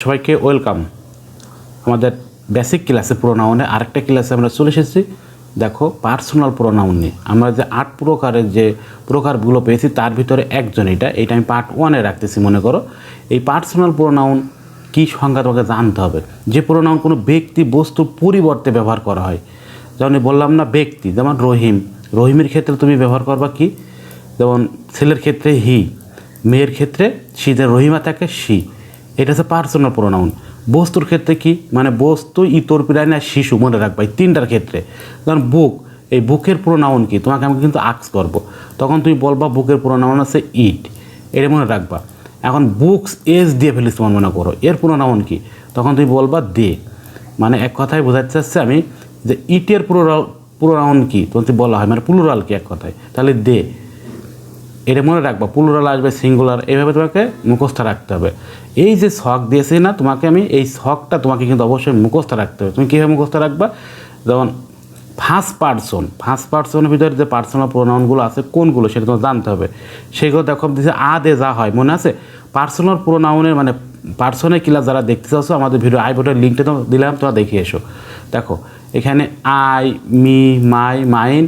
সবাইকে ওয়েলকাম আমাদের বেসিক ক্লাসে প্রোনাউনে আরেকটা ক্লাসে আমরা চলে এসেছি। দেখো পার্সোনাল প্রোনাউন নিয়ে আমরা যে 8 প্রকারের যে প্রকারগুলো পেয়েছি তার ভিতরে একজন এইটা আমি পার্ট 1-এ রাখতেছি। মনে করো এই পার্সোনাল প্রোনাউন কী সংজ্ঞা তোমাকে জানতে হবে। যে প্রোনাউন কোনো ব্যক্তি বস্তুর পরিবর্তে ব্যবহার করা হয়, যেমন বললাম না ব্যক্তি, যেমন রহিমের ক্ষেত্রে তুমি ব্যবহার করবা কি, যেমন ছেলের ক্ষেত্রে হি, মেয়ের ক্ষেত্রে সি, যে রহিমা থাকে সি, এটা হচ্ছে পার্সোনাল প্রোনাউন। বস্তুর ক্ষেত্রে কি, মানে বস্তু ইতর প্রাণী আর শিশু, মনে রাখবা এই তিনটার ক্ষেত্রে। যেমন বুক, এই বুকের প্রোনাউন কি, তোমাকে আমি কিন্তু আক্স করব, তখন তুমি বলবা বুকের প্রোনাউন আছে ইট, এটা মনে রাখবা। এখন বুকস এস দিয়ে ফেলিস তোমার মনে করো, এর প্রোনাউন কি, তখন তুমি বলবা দে। মানে এক কথায় বোঝাতে চাচ্ছে আমি যে ইটের প্রোনাউন কি তোমাকে বলা হয়, মানে প্লুরাল কি এক কথায়, তাহলে দে, এটা মনে রাখবা। প্লুরাল আসবে সিঙ্গুলার, এইভাবে তোমাকে মুখস্থ রাখতে হবে। এই যে ছক দিয়েছি না তোমাকে আমি, এই ছকটা তোমাকে কিন্তু অবশ্যই মুখস্থ রাখতে হবে। তুমি কীভাবে মুখস্থ রাখবা, যেমন ফার্স্ট পার্সনের ভিতরে যে পার্সোনাল প্রোনাউনগুলো আছে কোনগুলো সেটা তোমার জানতে হবে। সেগুলো দেখো দিচ্ছে আ দে যা হয়, মনে আছে? পার্সোনাল প্রোনাউনের মানে পার্সনের ক্লাস যারা দেখতে চাচ্ছ আমাদের ভিডিও আই বাটনের লিঙ্কটা তো দিলাম, তোমরা দেখে এসো। দেখো এখানে আই, মি, মাই, মাইন,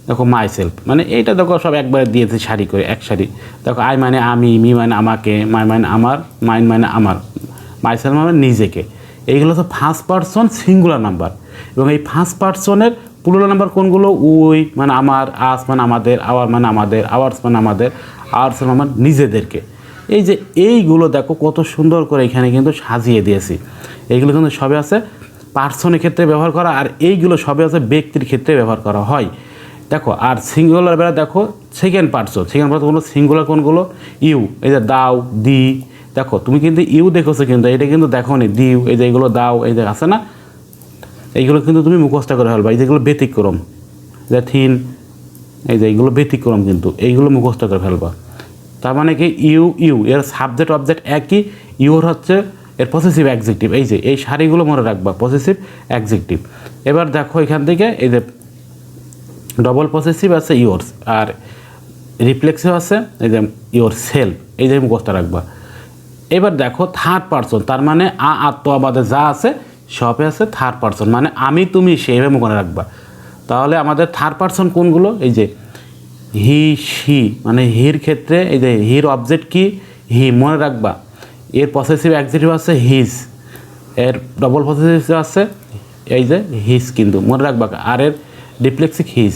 দেখো মাই সেলফ, মানে এইটা দেখো সব একবারে দিয়েছে সারি করে, এক সারি। দেখো আই মানে আমি, মি মানে আমাকে, মাই মানে আমার, মাইন মানে আমার, মাই সেলফ মানে নিজেকে। এইগুলো হচ্ছে ফার্স্ট পার্সন সিঙ্গুলার নাম্বার। এবং এই ফার্স্ট পার্সনের প্লুরাল নাম্বার কোনগুলো, উই মানে আমার, আস মানে আমাদের, আওয়ার মানে আমাদের, আওয়ার্স মানে আমাদের, আওয়ার্স মানে নিজেদেরকে। এই যে এইগুলো দেখো কত সুন্দর করে এখানে কিন্তু সাজিয়ে দিয়েছি। এইগুলো কিন্তু সবই আছে পার্সনের ক্ষেত্রে ব্যবহার করা, আর এইগুলো সবই আছে ব্যক্তির ক্ষেত্রে ব্যবহার করা হয়। দেখো আর সিঙ্গুলার বেলা দেখো সেকেন্ড পার্সন কোনগুলো, সিঙ্গুলার কোনগুলো, ইউ, এই যে দাও, দি। দেখো তুমি কিন্তু ইউ দেখেছো, কিন্তু এটা কিন্তু দেখো নি দিউ, এই যে এইগুলো দাও, এই যে আছে না, এইগুলো কিন্তু তুমি মুখস্থ করে ফেলবা। এই যেগুলো ব্যতিক্রম, যে থিন, এই যে এইগুলো ব্যতিক্রম, কিন্তু এইগুলো মুখস্থ করে ফেলবা। তার মানে কি ইউ এর সাবজেক্ট অবজেক্ট একই, ইউর হচ্ছে এর পসেসিভ অ্যাডজেক্টিভ। এই যে এই সারিগুলো মনে রাখবা, পসেসিভ অ্যাডজেক্টিভ। এবার দেখো এখান থেকে এই যে ডবল পসেসিভ আছে ইয়োর্স, আর রিফ্লেক্সিভ আছে এই যে ইয়োর সেলফ, এই যে মুখস্থ রাখবা। এবার দেখো থার্ড পার্সন, তার মানে আত্মবাদে যা আছে সবে আছে থার্ড পার্সন, মানে আমি তুমি সেইভাবে মনে রাখবা। তাহলে আমাদের থার্ড পার্সন কোনগুলো, এই যে হি, শি, মানে হির ক্ষেত্রে এই যে হির অবজেক্ট কি, হি, মনে রাখবা। এর পসেসিভ অ্যাডজেক্টিভ আছে হিজ, এর ডবল পসেসিভ আছে এই যে হিজ, কিন্তু মনে রাখবা। আর এর রিফ্লেক্সিভ হিজ।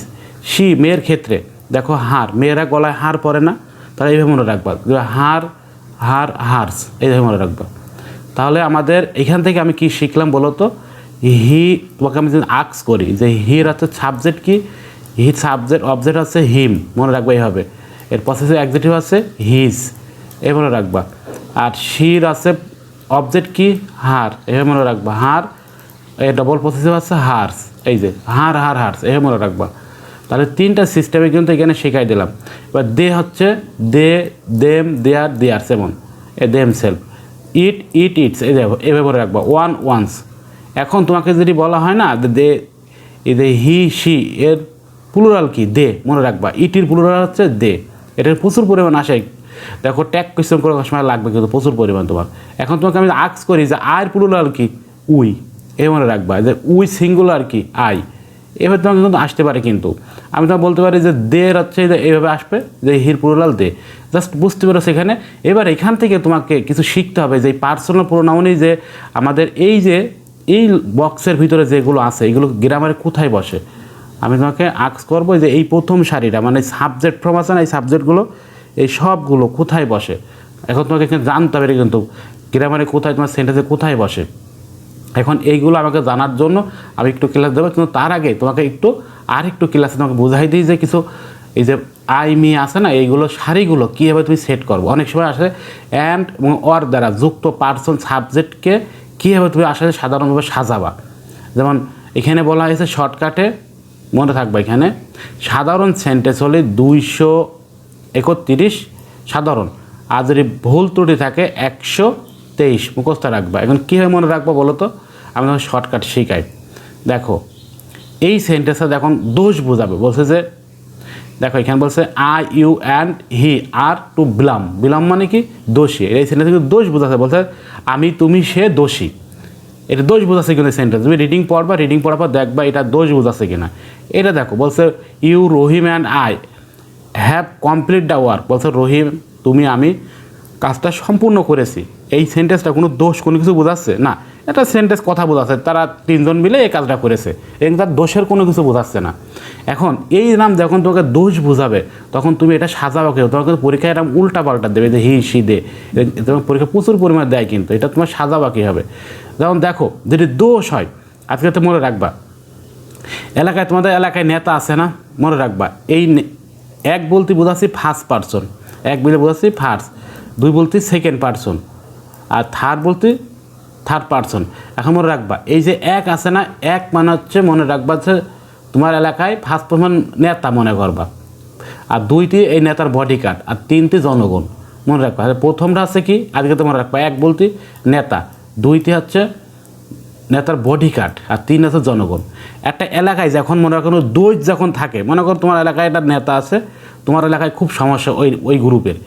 শি, মেয়ের ক্ষেত্রে দেখো হার, মেয়েরা গলায় হার পরে না, তাহলে এইভাবে মনে রাখবা, হার, হার, হার্স, এইভাবে মনে রাখবা। তাহলে আমাদের এখান থেকে আমি কি শিখলাম বলো তো, হি, তোমাকে আমি যদি আক্স করি যে হির আছে সাবজেক্ট কি, হি সাবজেক্ট অবজেক্ট আছে হিম, মনে রাখবা এইভাবে। এর পসেসিভ অ্যাডজেক্টিভ আছে হিজ, এই মনে রাখবা। আর শির আছে অবজেক্ট কি, হার, এভাবে মনে রাখবা। হার, এর ডবল পসেসিভ আছে হার্স, এই যে হার, হার, হার্স, এভাবে মনে রাখবা। তাহলে তিনটা সিস্টেমে কিন্তু এখানে শেখাই দিলাম। এবার দে হচ্ছে দে, দেম, দেয়ার, দেয়ার্স, এমন এ দেম সেলফ। ইট, ইটস, এই দেখো এভাবে মনে রাখবা। ওয়ান্স। এখন তোমাকে যদি বলা হয় না দে, এই যে হি, শি, এর প্লুরাল কি, দে, মনে রাখবা। ইটির প্লুরাল হচ্ছে দে, এটার প্রচুর পরিমাণ আসে। দেখো ট্যাগ কোয়েশ্চেন করার সময় লাগবে কিন্তু প্রচুর পরিমাণ তোমার। এখন তোমাকে আমি আক্স করি যে আয়ের প্লুরাল কি, উই, এই মনে রাখবা। যে উই সিঙ্গুলার কি, আই, এবার তোমাকে কিন্তু আসতে পারে। কিন্তু আমি তোমাকে বলতে পারি যে দের হচ্ছে এইভাবে আসবে, যে হির প্লুরাল দে, জাস্ট বুঝতে পারো সেখানে। এবার এখান থেকে তোমাকে কিছু শিখতে হবে যে পার্সোনাল প্রোনাউনই যে আমাদের এই যে এই বক্সের ভিতরে যেগুলো আছে এগুলো গ্রামারে কোথায় বসে। আমি তোমাকে আক্স করবো যে এই প্রথম সারিটা, মানে সাবজেক্ট ফর্ম আছে না, এই সাবজেক্টগুলো এই সবগুলো কোথায় বসে। এখন তোমাকে এখানে জানতে হবে কিন্তু গ্রামারে কোথায়, তোমার সেন্টেন্সে কোথায় বসে। এখন এইগুলো আমাকে জানার জন্য আমি একটু ক্লাস দেবো, কিন্তু তার আগে তোমাকে একটু ক্লাসে তোমাকে বোঝাই দিই যে কিছু এই যে আই, মি আছে না, এইগুলো সারিগুলো কীভাবে তুমি সেট করবো। অনেক সময় আসে অ্যান্ড এবং অর দ্বারা যুক্ত পার্সন সাবজেক্টকে কীভাবে তুমি আসলে সাধারণভাবে সাজাবা। যেমন এখানে বলা হয়েছে শর্টকাটে, মনে থাকবে এখানে সাধারণ সেন্টেন্স হলে 231 সাধারণ, আর যদি ভুল ত্রুটি থাকে 123 মুখস্থ রাখবা। এখন কীভাবে মনে রাখবো বলো তো, আমি তোমাকে শর্টকাট শিখাই। দেখো এই সেন্টেন্সে দেখুন দোষ বোঝাবে, বলছে যে দেখো এখানে বলছে I, you and he are to blame মানে কি, দোষী। এই সেন্টেন্সে কিন্তু দোষ বোঝাচ্ছে, বলছে আমি তুমি সে দোষী, এটা দোষ বোঝাচ্ছে কিনা সেন্টেন্স, তুমি রিডিং পড়বা, রিডিং পড়ার পর দেখবা এটা দোষ বোঝাচ্ছে কিনা। এটা দেখো বলছে you Rahim and I have complete the work, বলছে রহিম তুমি আমি কাজটা সম্পূর্ণ করেছি। এই সেন্টেন্সটা কোনো দোষ কোনো কিছু বোঝাচ্ছে না, এটা সেন্টেন্স কথা বোঝাচ্ছে তারা তিনজন মিলে এই কাজটা করেছে, এবং তার দোষের কোনো কিছু বোঝাচ্ছে না। এখন এই নাম যখন তোমাকে দোষ বোঝাবে তখন তুমি এটা সাজাবো কেউ, তোমাকে পরীক্ষায় এরকম উল্টা পাল্টা দেবে যে হি সি দে, তোমার পরীক্ষা প্রচুর পরিমাণে দেয়, কিন্তু এটা তোমার সাজাবা কী হবে। যেমন দেখো যদি দোষ হয়, আজকে তো মনে রাখবা এলাকায় তোমাদের এলাকায় নেতা আছে না, মনে রাখবা এই এক বলতে বোঝাচ্ছি ফার্স্ট পারসন, এক বলে বোঝাচ্ছি ফার্স্ট, দুই বলতে সেকেন্ড পারসন, আর থার্ড বলতে থার্ড পারসন। এখন মনে রাখবা এই যে এক আছে না, এক মানে হচ্ছে মনে রাখবা যে তোমার এলাকায় ফার্স্ট পারসন নেতা মনে করবা, আর দুইটি এই নেতার বডিগার্ড, আর তিনটি জনগণ মনে রাখবা। প্রথমটা আছে কি আজকে তো মনে রাখবা, এক বলতে নেতা, দুইটি হচ্ছে নেতার বডিগার্ড, আর তিন আছে জনগণ। একটা এলাকায় যখন মনে করো দোষ যখন থাকে, মনে করো তোমার এলাকায় একটা নেতা আছে, তোমার এলাকায় খুব সমস্যা ওই গ্রুপের,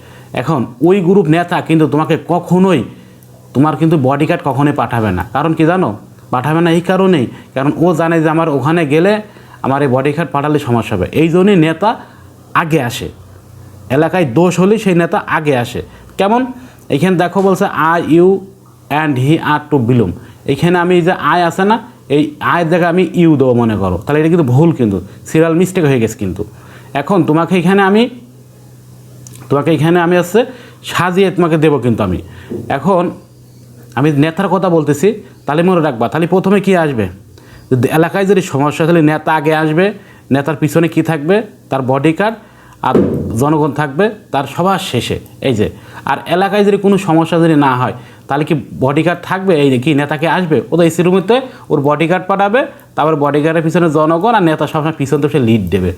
এখন ওই গ্রুপ নেতা কিন্তু তোমাকে কখনোই তোমার কিন্তু বডিগার্ড কখনোই পাঠাবে না। কারণ কি জানো পাঠাবে না? এই কারণেই, কারণ ও জানে যে আমার ওখানে গেলে আমার এই বডিগার্ড পাঠালে সমস্যা হবে, এই জন্যই নেতা আগে আসে। এলাকায় দোষ হলেই সেই নেতা আগে আসে। কেমন এইখানে দেখো বলছে I you and he are to blame, এইখানে আমি যে আয় আছে না, এই আয়ের জায়গায় আমি ইউ দেবো মনে করো, তাহলে এটা কিন্তু ভুল, কিন্তু সিরিয়াল মিস্টেক হয়ে গেছে। কিন্তু এখন তোমাকে এখানে আমি আসছে সাজিয়ে তোমাকে দেবো, কিন্তু আমি এখন আমি নেতার কথা বলতেছি, তাহলে মনে রাখবা তাহলে প্রথমে কি আসবে, যদি এলাকায় যদি সমস্যা তাহলে নেতা আগে আসবে, নেতার পিছনে কি থাকবে তার বডিগার্ড, আর জনগণ থাকবে তার সবার শেষে। এই যে আর এলাকায় যদি কোনো সমস্যা যদি না হয় তাহলে কি বডিগার্ড থাকবে, এই কি নেতাকে আসবে, ও তো এসির রুমেতে ওর বডিগার্ড পাঠাবে, তারপর বডিগার্ডের পিছনে জনগণ, আর নেতা সবসময় পিছন থেকে লিড দেবে।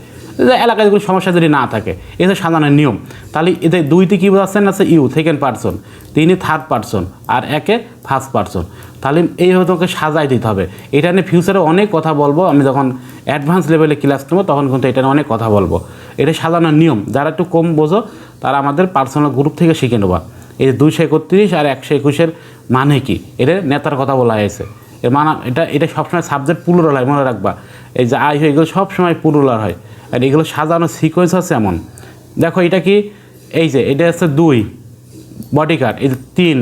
এলাকায় কোনো সমস্যা যদি না থাকে, এই যে সাধারণ নিয়ম। তাহলে এদের দুইটি কী বোঝাচ্ছেন আছে ইউ সেকেন্ড পারসন, তিনি থার্ড পারসন, আর একে ফার্স্ট পারসন। তাহলে এইভাবে তোমাকে সাজাই দিতে হবে। এটা নিয়ে ফিউচারে অনেক কথা বলবো, আমি যখন অ্যাডভান্স লেভেলে ক্লাস নেবো তখন কিন্তু এটা নিয়ে অনেক কথা বলবো। এটা সাধারণ নিয়ম, যারা একটু কম বোঝো তারা আমাদের পার্সোনাল গ্রুপ থেকে শিখে নেবা। এই 231 আর 121 মানে কি, এটা নেতার কথা বলা হয়েছে। এর মানে এটা সবসময় সাবজেক্ট প্লুরাল হয়, মনে রাখবা। এই যে আই হয় এগুলো সবসময় প্লুরাল হয়, আর এগুলো সাজানো সিকোয়েন্স আছে এমন। দেখো এটা কি, এই যে এটা হচ্ছে 2 বডিগার্ড, এই যে 3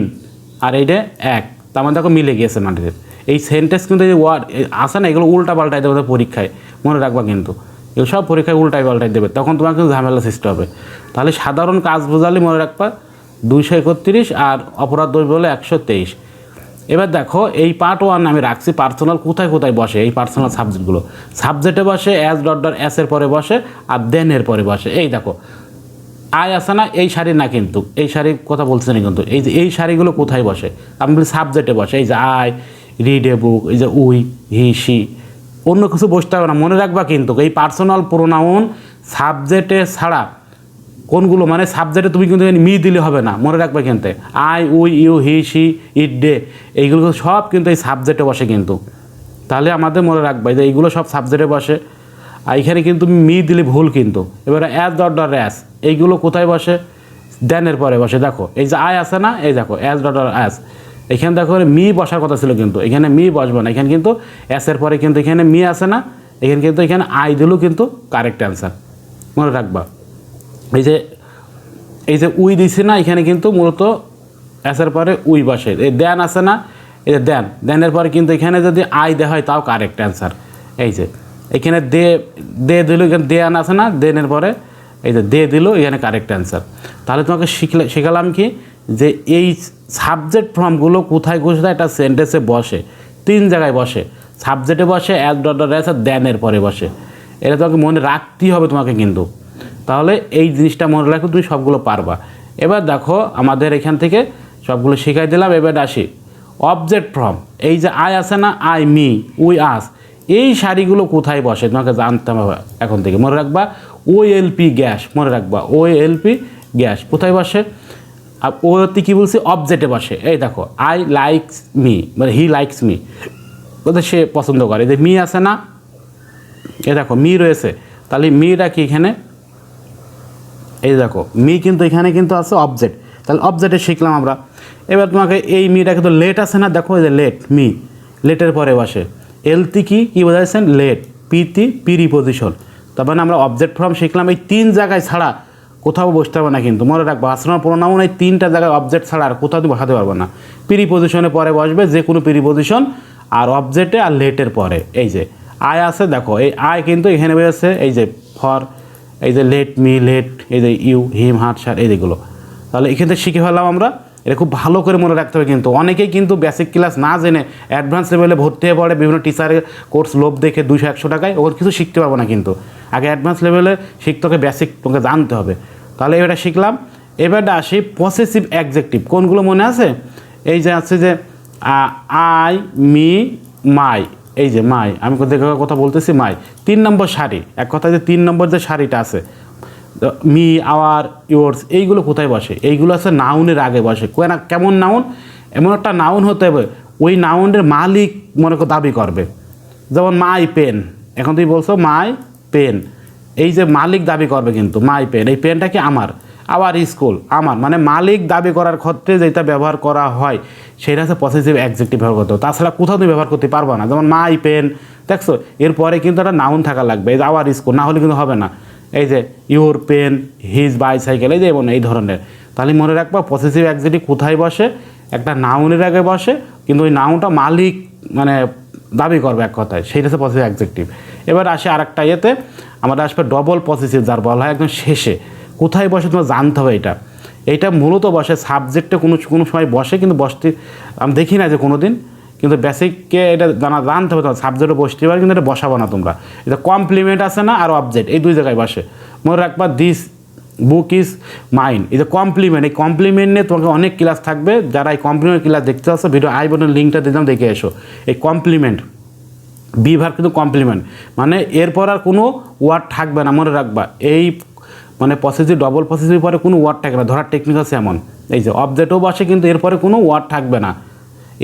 আর এইটা 1, তার মানে দেখো মিলে গিয়েছে মাটিতে। এই সেন্টেন্স কিন্তু এই ওয়ার্ড আসে না, এগুলো উল্টা পাল্টাই দেবে পরীক্ষায়, মনে রাখবা। কিন্তু এগুলো সব পরীক্ষায় উল্টাই পাল্টাই দেবে, তখন তোমার কিন্তু ঝামেলা সৃষ্টি হবে। তাহলে সাধারণ কাজ বোঝালে মনে রাখবা 231 আর অপরাধ দোষ বলে 123। এবার দেখো এই পার্ট 1 আমি রাখছি পার্সোনাল কোথায় কোথায় বসে, এই পার্সোনাল সাবজেক্টগুলো সাবজেক্টে বসে, অ্যাজ ডট ডট এস এর পরে বসে, আর দেন এর পরে বসে। এই দেখো আয় আসে না, এই শাড়ি না, কিন্তু এই শাড়ির কথা বলছে না, কিন্তু এই যে এই শাড়িগুলো কোথায় বসে, আমি বলি সাবজেক্টে বসে। এই যে আই রিড এ বুক, এই যে উই হি সি, অন্য কিছু বসতে হবে না, মনে রাখবা। কিন্তু এই পার্সোনাল প্রোনাউন সাবজেক্টে ছাড়া কোনগুলো, মানে সাবজেক্টে তুমি কিন্তু মি দিলে হবে না, মনে রাখবে। কিন্তু I we you he see it day এইগুলো সব কিন্তু এই সাবজেক্টে বসে কিন্তু। তাহলে আমাদের মনে রাখবে যে এইগুলো সব সাবজেক্টে বসে, আর এখানে কিন্তু মি দিলে ভুল কিন্তু। এবারে অ্যাজ ডট ডট অ্যাস এইগুলো কোথায় বসে, দেনের পরে বসে। দেখো এই যে আয় আছে না, এই দেখো অ্যাজ ডট ডট অ্যাস, এখানে দেখো মি বসার কথা ছিল, কিন্তু এখানে মি বসবে না, এখানে কিন্তু অ্যাসের পরে কিন্তু এখানে মি আসে না, এখানে কিন্তু এখানে আই দিলেও কিন্তু কারেক্ট অ্যান্সার, মনে রাখবা। এই যে উই দিছি না, এখানে কিন্তু মূলত অ্যাসের পরে উই বসে। এই দেন আছে না, এই যে দেনের পরে কিন্তু এখানে যদি আই দেওয়া হয় তাও কারেক্ট অ্যান্সার। এই যে এখানে দে দিল, এখানে দেন আছে না, দেনের পরে এই যে দে দিল, এখানে কারেক্ট অ্যান্সার। তাহলে তোমাকে শিখালাম কি, যে এই সাবজেক্ট ফর্মগুলো কোথায় কোথায় একটা সেন্টেন্সে বসে, 3 জায়গায় বসে। সাবজেক্টে বসে, অ্যাজ ডট ডট অ্যাস, আর দেনের পরে বসে। এটা তোমাকে মনে রাখতেই হবে তোমাকে কিন্তু। তাহলে এই জিনিসটা মনে রাখো, তুমি সবগুলো পারবা। এবার দেখো আমাদের এখান থেকে সবগুলো শিখাই দিলাম। এবার আসি অবজেক্ট ফর্ম। এই যে আই আছে না, আই মি উই আস, এই শাড়িগুলো কোথায় বসে তোমাকে জানতে হবে এখন থেকে, মনে রাখবা। OLP গ্যাস, মনে রাখবা OLP গ্যাস কোথায় বসে, আর ওতে কী বলছি, অবজেক্টে বসে। এই দেখো আই লাইকস মি, মানে হি লাইকস মি, ওদের সে পছন্দ করে। এই যে মি আছে না, এ দেখো মি রয়েছে, তাহলে মিটা কি এখানে, এই দেখো মি কিন্তু এখানে কিন্তু আছে অবজেক্ট, তাহলে অবজেক্টে শিখলাম আমরা। এবার তোমাকে এই মিটা কিন্তু লেট আছে না, দেখো এই যে লেট মি, লেটের পরে বসে। এলতি কী বোঝাচ্ছেন, লেট। পিতি প্রিপজিশন। তার মানে আমরা অবজেক্ট ফর্ম শিখলাম, এই 3 জায়গায় ছাড়া কোথাও বসতে হবে না, কিন্তু মনে রাখবো পার্সোনাল প্রোনাউন এই 3টা জায়গায় অবজেক্ট ছাড়া আর কোথাও তুমি বসাতে পারবে না। প্রিপজিশনের পরে বসবে যে কোনো প্রিপজিশন, আর অবজেক্টে আর লেটের পরে। এই যে আয় আছে, দেখো এই আয় কিন্তু এখানে বসেছে, এই যে ফর, এই যে লেট মি, লেট, এই যে ইউ, হিম, হাট, শার, এইগুলো। তাহলে এখান থেকে শিখে ফেললাম আমরা। এটা খুব ভালো করে মনে রাখতে হবে, কিন্তু অনেকেই কিন্তু বেসিক ক্লাস না জেনে অ্যাডভান্স লেভেলে ভর্তি হয়ে পড়ে বিভিন্ন টিচারের কোর্স লোভ দেখে 200-100 টাকায়, ওর কিছু শিখতে পারবো না। কিন্তু আগে অ্যাডভান্স লেভেলে শিখতে হবে, বেসিক তোকে জানতে হবে। তাহলে এটা শিখলাম। এবারটা আসি পসেসিভ অ্যাডজেক্টিভ, কোনগুলো মনে আছে? এই যে আছে যে আই, মি, মাই, এই যে মাই, আমি কথা বলতেছি মাই, 3 নম্বর সারি, এক কথা যে 3 নম্বর যে সারিটা আছে, মি, আওয়ার, ইয়োর্স, এইগুলো কোথায় বসে? এইগুলো আছে নাউনের আগে বসে। কেমন নাউন? এমন একটা নাউন হতে হবে ওই নাউনের মালিক মনে করে দাবি করবে। যেমন মাই পেন, এখন তুমি বলছো মাই পেন, এই যে মালিক দাবি করবে কিন্তু মাই পেন, এই পেনটা কি আমার। আবার স্কুল, আমার, মানে মালিক দাবি করার ক্ষেত্রে যেটা ব্যবহার করা হয় সেটা হচ্ছে পসেসিভ অ্যাডজেক্টিভ ব্যবহার করতে হবে। তাছাড়া কোথাও তুমি ব্যবহার করতে পারবে না। যেমন মাই পেন, দেখছো এরপরে কিন্তু একটা নাউন থাকা লাগবে, এই যে আওয়ার স্কুল, না হলে কিন্তু হবে না। এই যে ইউর পেন, হিজ বাইসাইকেল, এই যে এই ধরনের। তাহলে মনে রাখবা পসেসিভ অ্যাডজেক্টিভ কোথায় বসে? একটা নাউনের আগে বসে, কিন্তু ওই নাউনটা মালিক মানে দাবি করবে এক কথায়, সেইটা হচ্ছে পসেসিভ অ্যাডজেক্টিভ। এবার আসে আরেকটা ইয়েতে, আমাদের আসবে ডবল পসেসিভ, যার বলা হয় একদম শেষে। কোথায় বসে তোমার জানতে হবে এটা। এইটা মূলত বসে সাবজেক্টে কোনো সময় বসে, কিন্তু বসতে আমি দেখি না যে কোনো দিন, কিন্তু বেসিককে এটা জানতে হবে। তোমার সাবজেক্টে বসতে পারে, কিন্তু এটা বসাবো না তোমরা। এটা কমপ্লিমেন্ট আছে না, আর অবজেক্ট, এই 2 জায়গায় বসে। মনে রাখবা দিস বুক ইজ মাইন, এই যে কমপ্লিমেন্ট, এই কমপ্লিমেন্ট নিয়ে তোমাকে অনেক ক্লাস থাকবে। যারা এই কমপ্লিমেন্ট ক্লাস দেখতে আসো, ভিডিও আই বাটনের লিঙ্কটা দিলাম, দেখে এসো। এই কমপ্লিমেন্ট বি ভার্ব কিন্তু কমপ্লিমেন্ট, মানে এরপর আর কোনো ওয়ার্ড থাকবে না, মনে রাখবা। এই মানে পসেসিভ ডবল পসেসিভ পরে কোনো ওয়ার্ড থাকবে না, ধরার টেকনিক আছে এমন। এই যে অবজেক্টও বসে, কিন্তু এরপরে কোনো ওয়ার্ড থাকবে না।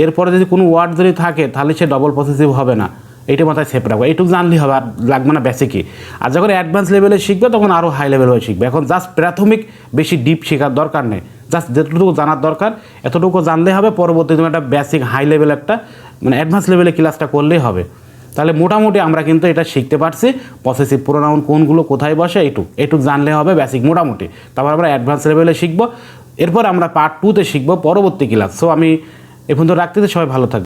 এরপরে যদি কোনো ওয়ার্ড যদি থাকে তাহলে সে ডবল পসেসিভ হবে না। এইটা মাথায় সেপ রাখবো, এইটুকু জানলেই হবে, আর লাগবে না বেসিকই। আর যখন অ্যাডভান্স লেভেলে শিখবে তখন আরও হাই লেভেল হয়ে শিখবে। এখন জাস্ট প্রাথমিক বেশি ডিপ শেখার দরকার নেই, জাস্ট যেটুকু জানার দরকার এতটুকু জানলে হবে। পরবর্তী তুমি একটা বেসিক হাই লেভেল একটা মানে অ্যাডভান্স লেভেলে ক্লাসটা করলেই হবে। তাহলে মোটামুটি আমরা কিন্তু এটা শিখতে পারছি পসেসিভ প্রোনাউন কোনগুলো কোথায় বসে, এইটুক জানলে হবে বেসিক মোটামুটি। তারপর আমরা অ্যাডভান্স লেভেলে শিখবো, এরপর আমরা পার্ট 2-তে শিখবো পরবর্তী ক্লাস। সো আমি এখন তো রাখতে, সবাই ভালো থাকবে।